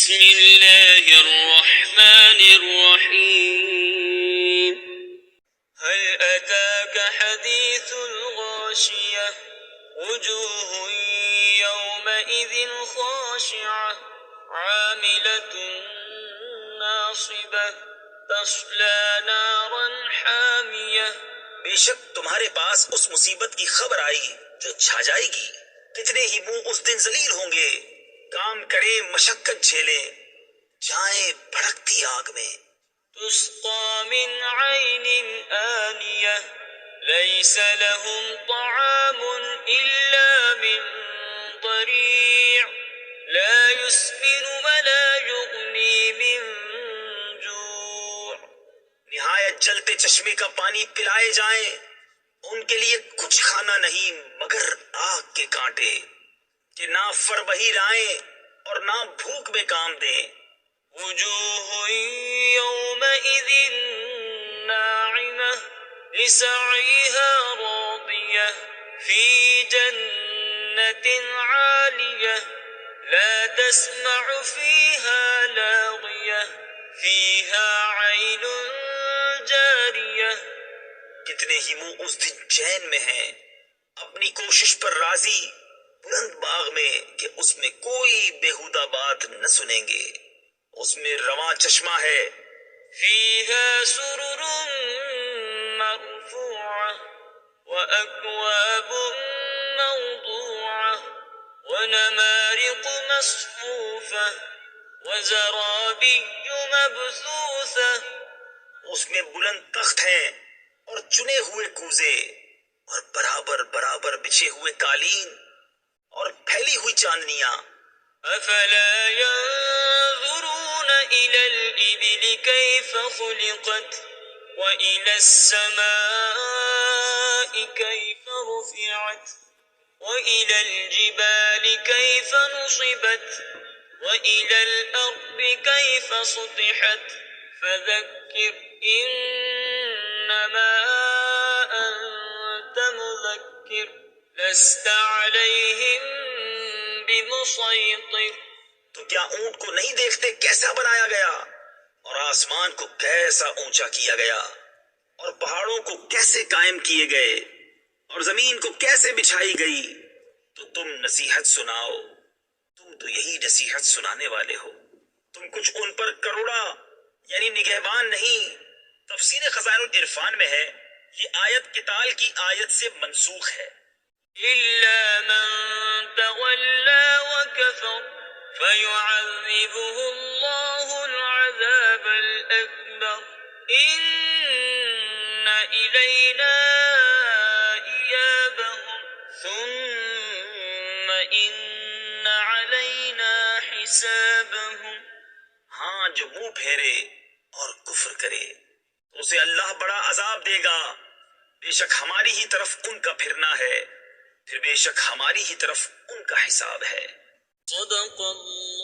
بسم الله الرحمن الرحيم هل أتاك حديث الغاشية وجوه يومئذ خاشعة عاملة ناصبة تصلى نارا حامية. بے شک تمہارے پاس اس مصیبت کی خبر آئی جو چھا جائے گی. کتنے ہی منہ اس دن ذلیل ہوں گے. کام کرے مشقت جھیلے جائیں بھڑکتی آگ میں. تسقى من عين آنية ليس لهم طعام إلا من ضريع لا يسمن ولا يغني من جوع. نہایت جلتے چشمے کا پانی پلائے جائیں. ان کے لیے کچھ کھانا نہیں مگر آگ کے کانٹے کہ نہ فربہی لائیں اور نہ بھوک میں کام دیں. وجوه يومئذ ناعمة لسعيها راضية في جنة عالية لا تسمع فيها لاغية فيها عين جارية. کتنے ہی منہ اس دن چین میں ہیں اپنی کوشش پر راضی بلند باغ میں کہ اس میں کوئی بیہودہ بات نہ سنیں گے. اس میں رواں چشمہ ہے. فيها سرر مرفوعة وأكواب موضوعة ونمارق مصفوفة وزرابي مبثوثة. اس میں بلند تخت ہیں اور چنے ہوئے کوزے اور برابر برابر بچھے ہوئے قالین اور پھیلی ہوئی چاندنیاں. أفلا ينظرون إلى الإبل كيف خلقت وإلى السماء كيف رفعت وإلى الجبال كيف نصبت وإلى الأرض كيف سطحت فذكر إنما أنت مذكر لست عليهم بمسيطر. تو کیا اونٹ کو نہیں دیکھتے کیسا بنایا گیا اور آسمان کو کیسا اونچا کیا گیا اور پہاڑوں کو کیسے قائم کیے گئے اور زمین کو کیسے بچھائی گئی. تو تم نصیحت سناؤ. تم تو یہی نصیحت سنانے والے ہو. تم کچھ ان پر کروڑا یعنی نگہبان نہیں. تفسیر خزائن العرفان میں ہے یہ آیت قتال کی آیت سے منسوخ ہے. إلا من تولى وكفر فيعذبه الله العذاب الأكبر إن إلينا إيابهم ثم إن علينا حسابهم. ہاں جو منہ پھیرے اور کفر کرے تو اسے اللہ بڑا عذاب دے گا. بے شک ہماری ہی طرف ان کا پھرنا ہے پھر بے شک ہماری ہی طرف ان کا حساب ہے. صدق اللہ.